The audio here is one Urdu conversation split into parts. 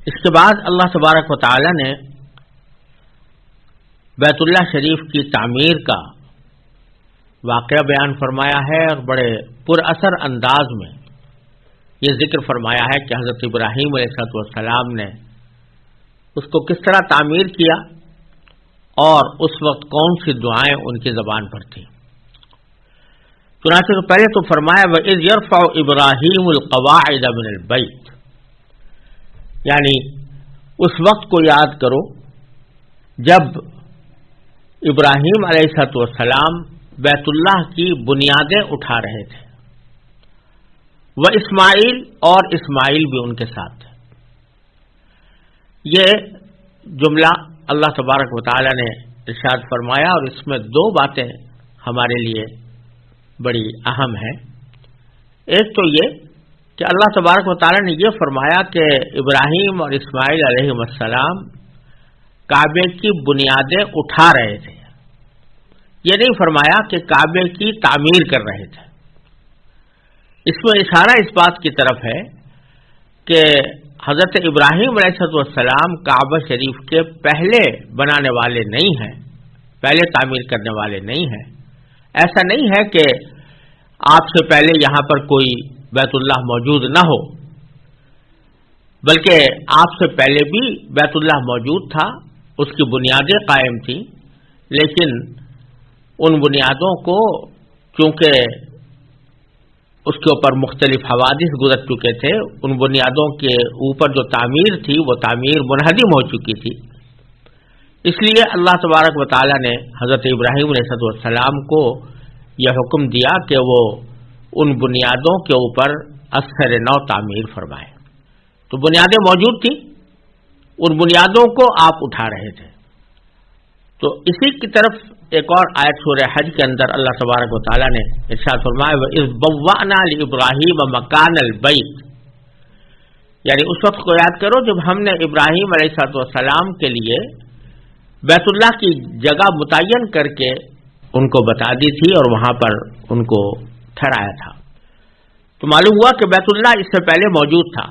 اس کے بعد اللہ تبارک و تعالی نے بیت اللہ شریف کی تعمیر کا واقعہ بیان فرمایا ہے اور بڑے پر اثر انداز میں یہ ذکر فرمایا ہے کہ حضرت ابراہیم علیہ السلام نے اس کو کس طرح تعمیر کیا اور اس وقت کون سی دعائیں ان کی زبان پر تھیں۔ چنانچہ تو پہلے تو فرمایا وَإِذْ يَرْفَعُ إِبْرَاهِيمُ الْقَوَاعِدَ مِنَ الْبَيْتِ، یعنی اس وقت کو یاد کرو جب ابراہیم علیہ السلام بیت اللہ کی بنیادیں اٹھا رہے تھے، وہ اسماعیل اور اسماعیل بھی ان کے ساتھ تھے۔ یہ جملہ اللہ تبارک و تعالی نے ارشاد فرمایا اور اس میں دو باتیں ہمارے لیے بڑی اہم ہیں۔ ایک تو یہ کہ اللہ تبارک و تعالی نے یہ فرمایا کہ ابراہیم اور اسماعیل علیہ السلام کعبے کی بنیادیں اٹھا رہے تھے، یہ نہیں فرمایا کہ کعبے کی تعمیر کر رہے تھے۔ اس میں اشارہ اس بات کی طرف ہے کہ حضرت ابراہیم علیہ السلام کعبہ شریف کے پہلے بنانے والے نہیں ہیں، پہلے تعمیر کرنے والے نہیں ہیں۔ ایسا نہیں ہے کہ آپ سے پہلے یہاں پر کوئی بیت اللہ موجود نہ ہو، بلکہ آپ سے پہلے بھی بیت اللہ موجود تھا، اس کی بنیادیں قائم تھیں، لیکن ان بنیادوں کو چونکہ اس کے اوپر مختلف حوادث گزر چکے تھے، ان بنیادوں کے اوپر جو تعمیر تھی وہ تعمیر منہدم ہو چکی تھی، اس لیے اللہ تبارک و تعالی نے حضرت ابراہیم علیہ السلام کو یہ حکم دیا کہ وہ ان بنیادوں کے اوپر اثر نو تعمیر فرمائے۔ تو بنیادیں موجود تھیں، ان بنیادوں کو آپ اٹھا رہے تھے۔ تو اسی کی طرف ایک اور آیت سورہ حج کے اندر اللہ تبارک و تعالی نے ارشاد فرمایا وَإِذْ بَوَّأْنَا لِإِبْرَاهِيمَ مَكَانَ الْبَيْتِ، یعنی اس وقت کو یاد کرو جب ہم نے ابراہیم علیہ السلام کے لیے بیت اللہ کی جگہ متعین کر کے ان کو بتا دی تھی اور وہاں پر ان کو ٹھہرایا تھا۔ تو معلوم ہوا کہ بیت اللہ اس سے پہلے موجود تھا۔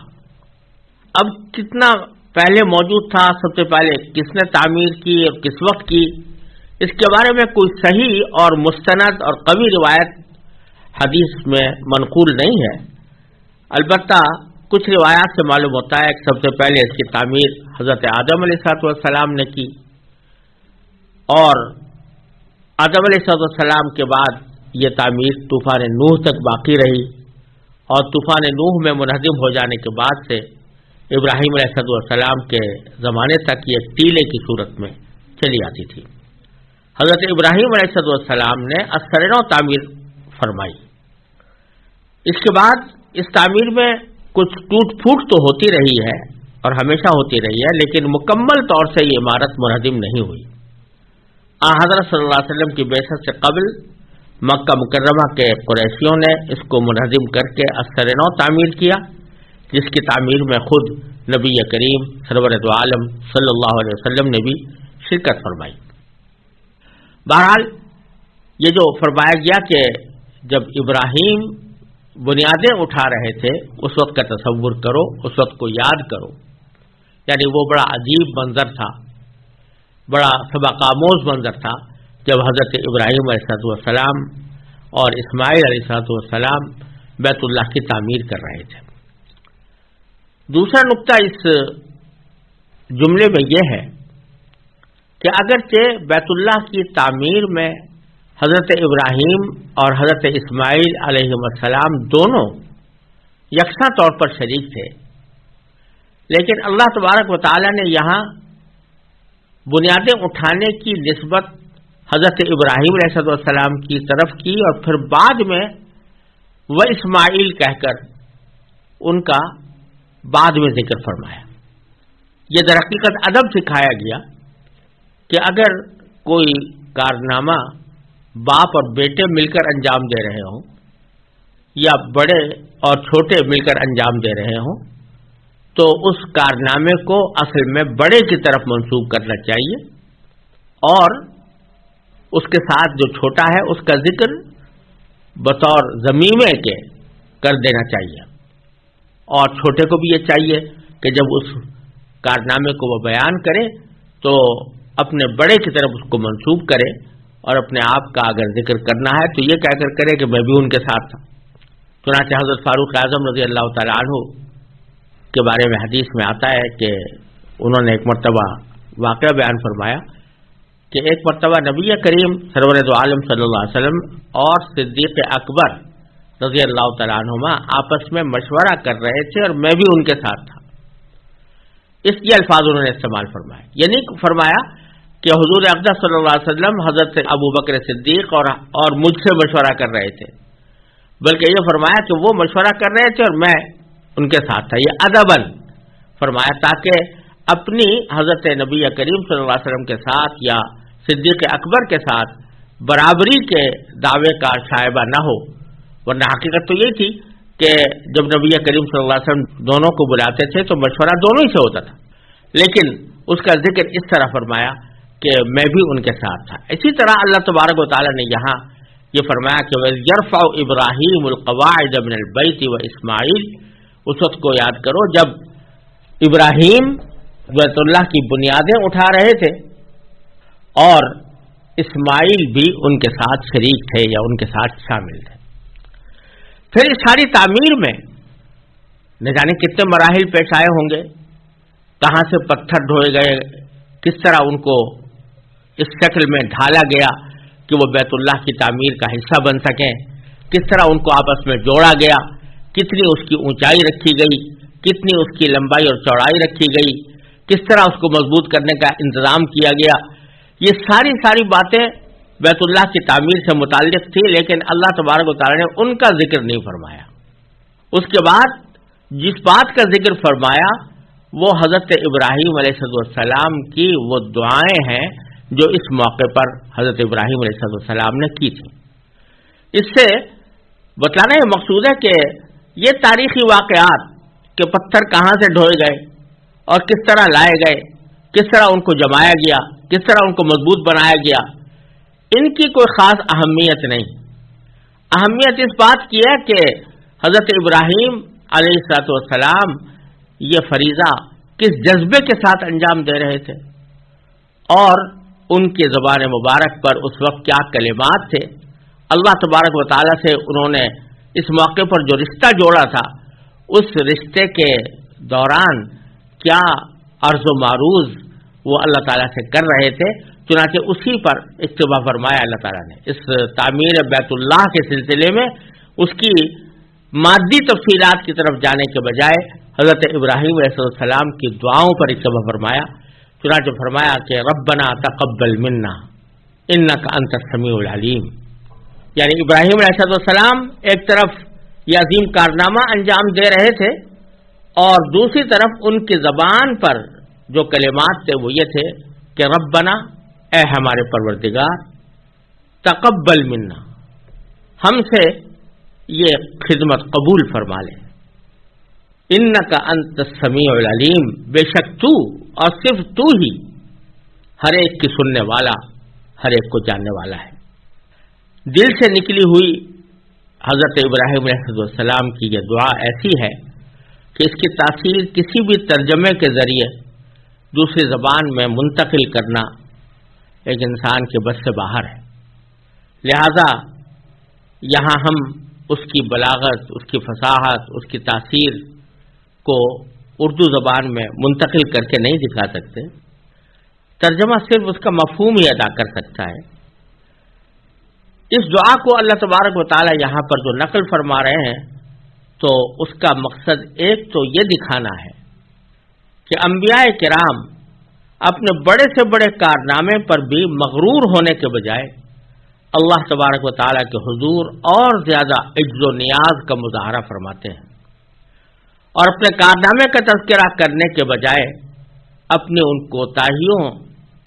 اب کتنا پہلے موجود تھا، سب سے پہلے کس نے تعمیر کی اور کس وقت کی، اس کے بارے میں کوئی صحیح اور مستند اور قوی روایت حدیث میں منقول نہیں ہے۔ البتہ کچھ روایات سے معلوم ہوتا ہے کہ سب سے پہلے اس کی تعمیر حضرت آدم علیہ السلام نے کی، اور آدم علیہ السلام کے بعد یہ تعمیر طوفان نوح تک باقی رہی، اور طوفان نوح میں منہدم ہو جانے کے بعد سے ابراہیم علیہ السلام کے زمانے تک یہ ٹیلے کی صورت میں چلی آتی تھی۔ حضرت ابراہیم علیہ السلام نے اثر نو تعمیر فرمائی۔ اس کے بعد اس تعمیر میں کچھ ٹوٹ پھوٹ تو ہوتی رہی ہے اور ہمیشہ ہوتی رہی ہے، لیکن مکمل طور سے یہ عمارت منہدم نہیں ہوئی۔ حضرت صلی اللہ علیہ وسلم کی بعثت سے قبل مکہ مکرمہ کے قریشیوں نے اس کو منہدم کر کے اثر نو تعمیر کیا، جس کی تعمیر میں خود نبی کریم سرور دو عالم صلی اللہ علیہ وسلم نے بھی شرکت فرمائی۔ بہرحال یہ جو فرمایا گیا کہ جب ابراہیم بنیادیں اٹھا رہے تھے اس وقت کا تصور کرو، اس وقت کو یاد کرو، یعنی وہ بڑا عجیب منظر تھا، بڑا سبق آموز منظر تھا جب حضرت ابراہیم علیہ السلام اور اسماعیل علیہ السلام بیت اللہ کی تعمیر کر رہے تھے۔ دوسرا نقطہ اس جملے میں یہ ہے کہ اگرچہ بیت اللہ کی تعمیر میں حضرت ابراہیم اور حضرت اسماعیل علیہ السلام دونوں یکساں طور پر شریک تھے، لیکن اللہ تبارک و تعالی نے یہاں بنیادیں اٹھانے کی نسبت حضرت ابراہیم علیہ السلام کی طرف کی، اور پھر بعد میں وہ اسماعیل کہہ کر ان کا بعد میں ذکر فرمایا۔ یہ در حقیقت ادب سکھایا گیا کہ اگر کوئی کارنامہ باپ اور بیٹے مل کر انجام دے رہے ہوں یا بڑے اور چھوٹے مل کر انجام دے رہے ہوں تو اس کارنامے کو اصل میں بڑے کی طرف منسوب کرنا چاہیے، اور اس کے ساتھ جو چھوٹا ہے اس کا ذکر بطور ضمیمے کے کر دینا چاہیے، اور چھوٹے کو بھی یہ چاہیے کہ جب اس کارنامے کو وہ بیان کرے تو اپنے بڑے کی طرف اس کو منسوب کرے، اور اپنے آپ کا اگر ذکر کرنا ہے تو یہ کہہ کر کرے کہ میں بھی ان کے ساتھ تھا۔ چنانچہ حضرت فاروق اعظم رضی اللہ تعالیٰ عنہ کے بارے میں حدیث میں آتا ہے کہ انہوں نے ایک مرتبہ واقعہ بیان فرمایا کہ ایک مرتبہ نبی کریم سرور دو عالم صلی اللہ علیہ وسلم اور صدیق اکبر رضی اللہ تعالیٰ عنہما آپس میں مشورہ کر رہے تھے اور میں بھی ان کے ساتھ تھا۔ اس یہ الفاظ انہوں نے استعمال فرمایا، یعنی فرمایا کہ حضور اقدس صلی اللہ علیہ وسلم حضرت ابو بکر صدیق اور مجھ سے مشورہ کر رہے تھے، بلکہ یہ فرمایا کہ وہ مشورہ کر رہے تھے اور میں ان کے ساتھ تھا، یہ ادباً فرمایا تاکہ اپنی حضرت نبی کریم صلی اللہ علیہ وسلم کے ساتھ یا صدیق اکبر کے ساتھ برابری کے دعوے کا شائبہ نہ ہو، ورنہ حقیقت تو یہ تھی کہ جب نبی کریم صلی اللہ علیہ وسلم دونوں کو بلاتے تھے تو مشورہ دونوں ہی سے ہوتا تھا، لیکن اس کا ذکر اس طرح فرمایا کہ میں بھی ان کے ساتھ تھا۔ اسی طرح اللہ تبارک و تعالی نے یہاں یہ فرمایا کہ یرفع ابراہیم القواعد من البیت و اسماعیل، اس وقت کو یاد کرو جب ابراہیم بیت اللہ کی بنیادیں اٹھا رہے تھے اور اسماعیل بھی ان کے ساتھ شریک تھے یا ان کے ساتھ شامل تھے۔ پھر اس ساری تعمیر میں نہ جانے کتنے مراحل پیش آئے ہوں گے، کہاں سے پتھر ڈھوئے گئے، کس طرح ان کو اس شکل میں ڈھالا گیا کہ وہ بیت اللہ کی تعمیر کا حصہ بن سکیں، کس طرح ان کو آپس میں جوڑا گیا، کتنی اس کی اونچائی رکھی گئی، کتنی اس کی لمبائی اور چوڑائی رکھی گئی، کس طرح اس کو مضبوط کرنے کا انتظام کیا گیا، یہ ساری باتیں بیت اللہ کی تعمیر سے متعلق تھی، لیکن اللہ تبارک و تعالی نے ان کا ذکر نہیں فرمایا۔ اس کے بعد جس بات کا ذکر فرمایا وہ حضرت ابراہیم علیہ السلام کی وہ دعائیں ہیں جو اس موقع پر حضرت ابراہیم علیہ السلام نے کی تھی۔ اس سے بتانا یہ مقصود ہے کہ یہ تاریخی واقعات کہ پتھر کہاں سے ڈھوئے گئے اور کس طرح لائے گئے، کس طرح ان کو جمایا گیا، کس طرح ان کو مضبوط بنایا گیا، ان کی کوئی خاص اہمیت نہیں۔ اہمیت اس بات کی ہے کہ حضرت ابراہیم علیہ السلام یہ فریضہ کس جذبے کے ساتھ انجام دے رہے تھے، اور ان کی زبان مبارک پر اس وقت کیا کلمات تھے، اللہ تبارک و تعالیٰ سے انہوں نے اس موقع پر جو رشتہ جوڑا تھا، اس رشتے کے دوران کیا عرض و معروض وہ اللہ تعالیٰ سے کر رہے تھے۔ چنانچہ اسی پر اکتفا فرمایا اللہ تعالیٰ نے اس تعمیر بیت اللہ کے سلسلے میں، اس کی مادی تفصیلات کی طرف جانے کے بجائے حضرت ابراہیم علیہ السلام کی دعاؤں پر اکتفا فرمایا۔ چنانچہ فرمایا کہ ربنا تقبل منا انک انت السمیع العلیم، یعنی ابراہیم علیہ السلام ایک طرف یہ عظیم کارنامہ انجام دے رہے تھے اور دوسری طرف ان کی زبان پر جو کلمات تھے وہ یہ تھے کہ ربنا، اے ہمارے پروردگار، تقبل منا، ہم سے یہ خدمت قبول فرما لے، انک انت السمیع العلیم، بے شک تو اور صرف تو ہی ہر ایک کی سننے والا، ہر ایک کو جاننے والا ہے۔ دل سے نکلی ہوئی حضرت ابراہیم علیہ السلام کی یہ دعا ایسی ہے کہ اس کی تاثیر کسی بھی ترجمے کے ذریعے دوسری زبان میں منتقل کرنا ایک انسان کے بس سے باہر ہے، لہذا یہاں ہم اس کی بلاغت، اس کی فصاحت، اس کی تاثیر کو اردو زبان میں منتقل کر کے نہیں دکھا سکتے، ترجمہ صرف اس کا مفہوم ہی ادا کر سکتا ہے۔ اس دعا کو اللہ تبارک و تعالی یہاں پر جو نقل فرما رہے ہیں تو اس کا مقصد ایک تو یہ دکھانا ہے کہ انبیاء کرام اپنے بڑے سے بڑے کارنامے پر بھی مغرور ہونے کے بجائے اللہ تبارک و تعالیٰ کے حضور اور زیادہ عجز و نیاز کا مظاہرہ فرماتے ہیں، اور اپنے کارنامے کا تذکرہ کرنے کے بجائے اپنے ان کوتاہیوں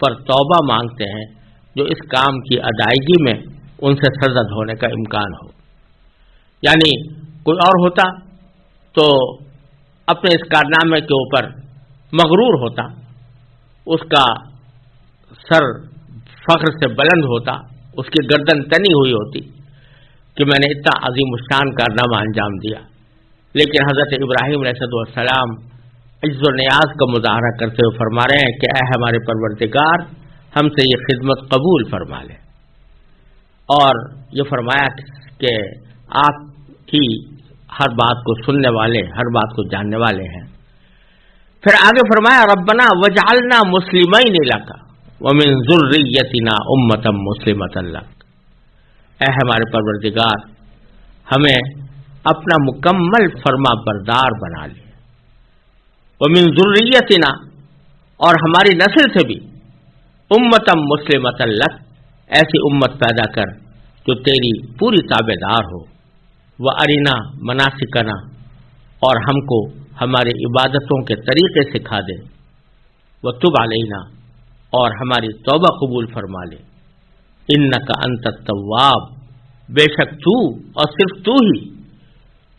پر توبہ مانگتے ہیں جو اس کام کی ادائیگی میں ان سے سرزد ہونے کا امکان ہو۔ یعنی کوئی اور ہوتا تو اپنے اس کارنامے کے اوپر مغرور ہوتا، اس کا سر فخر سے بلند ہوتا، اس کی گردن تنی ہوئی ہوتی کہ میں نے اتنا عظیم الشان کارنامہ انجام دیا، لیکن حضرت ابراہیم علیہ السلام عجز و نیاز کا مظاہرہ کرتے ہوئے فرما رہے ہیں کہ اے ہمارے پروردگار، ہم سے یہ خدمت قبول فرما لے، اور یہ فرمایا کہ آپ ہی ہر بات کو سننے والے، ہر بات کو جاننے والے ہیں۔ پھر آگے فرمایا ربنا وجعلنا مسلمین لک ومن ذریتنا امۃ مسلمۃ لک، اے ہمارے پروردگار ہمیں اپنا مکمل فرما بردار بنا لے، ومن ذریتنا، اور ہماری نسل سے بھی امۃ مسلمۃ لک، ایسی امت پیدا کر جو تیری پوری تابع دار ہو، وَأَرِنَا مَنَاسِكَنَا، اور ہم کو ہمارے عبادتوں کے طریقے سکھا دے، وَتُبْ عَلَيْنَا، اور ہماری توبہ قبول فرما لے، إِنَّكَ أَنْتَ التَّوَّابُ، بے شک تو اور صرف تو ہی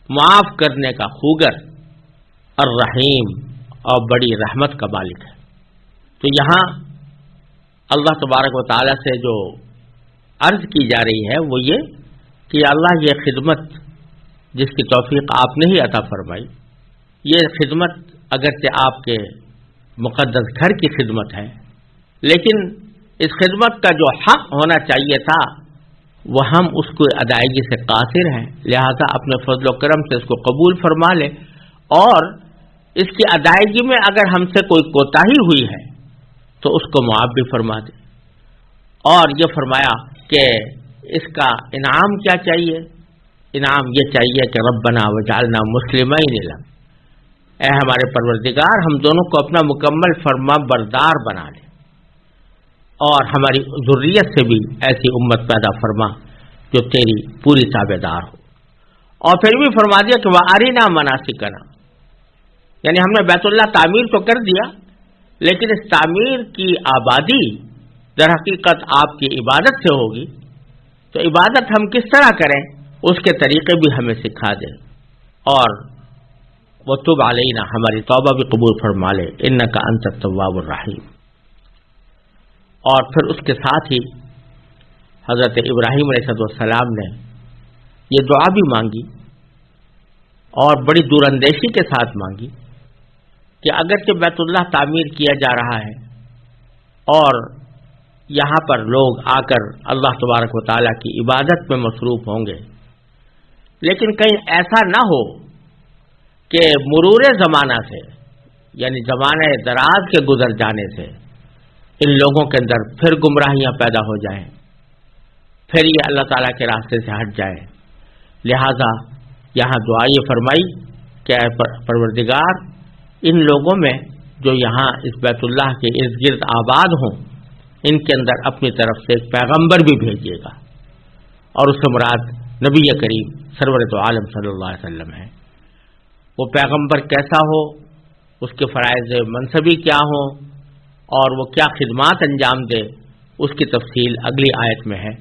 معاف کرنے کا خوگر، الرحیم، اور بڑی رحمت کا مالک ہے۔ تو یہاں اللہ تبارک و تعالی سے جو عرض کی جا رہی ہے وہ یہ کہ اللہ، یہ خدمت جس کی توفیق آپ نے ہی عطا فرمائی، یہ خدمت اگرچہ آپ کے مقدس گھر کی خدمت ہے، لیکن اس خدمت کا جو حق ہونا چاہیے تھا وہ ہم اس کو ادائیگی سے قاصر ہیں، لہذا اپنے فضل و کرم سے اس کو قبول فرما لے، اور اس کی ادائیگی میں اگر ہم سے کوئی کوتاہی ہوئی ہے تو اس کو معاف بھی فرما دے۔ اور یہ فرمایا کہ اس کا انعام کیا چاہیے؟ انعام یہ چاہیے کہ ربنا وجعلنا مسلمین لک، اے ہمارے پروردگار ہم دونوں کو اپنا مکمل فرما بردار بنا لے، اور ہماری ذریت سے بھی ایسی امت پیدا فرما جو تیری پوری تابع دار ہو۔ اور پھر بھی فرما دیا کہ وَأَرِنَا مَنَاسِكَنَا، یعنی ہم نے بیت اللہ تعمیر تو کر دیا، لیکن اس تعمیر کی آبادی در حقیقت آپ کی عبادت سے ہوگی، تو عبادت ہم کس طرح کریں اس کے طریقے بھی ہمیں سکھا دے، اور وَتُبْ عَلَيْنَا، ہماری توبہ بھی قبول فرما لے، إِنَّكَ أَنْتَ التَّوَّابُ الرَّحِيمُ۔ اور پھر اس کے ساتھ ہی حضرت ابراہیم علیہ السلام نے یہ دعا بھی مانگی، اور بڑی دور اندیشی کے ساتھ مانگی کہ اگرچہ بیت اللہ تعمیر کیا جا رہا ہے اور یہاں پر لوگ آ کر اللہ تبارک و تعالیٰ کی عبادت میں مصروف ہوں گے، لیکن کہیں ایسا نہ ہو کہ مرور زمانہ سے، یعنی زمانہ دراز کے گزر جانے سے ان لوگوں کے اندر پھر گمراہیاں پیدا ہو جائیں، پھر یہ اللہ تعالیٰ کے راستے سے ہٹ جائے۔ لہذا یہاں دعا یہ فرمائی کہ اے پروردگار، ان لوگوں میں جو یہاں اس بیت اللہ کے ارد گرد آباد ہوں، ان کے اندر اپنی طرف سے ایک پیغمبر بھی بھیجیے گا، اور اس سے مراد نبی کریم سرور دو عالم صلی اللہ علیہ وسلم ہے۔ وہ پیغمبر کیسا ہو، اس کے فرائض منصبی کیا ہوں، اور وہ کیا خدمات انجام دے، اس کی تفصیل اگلی آیت میں ہے۔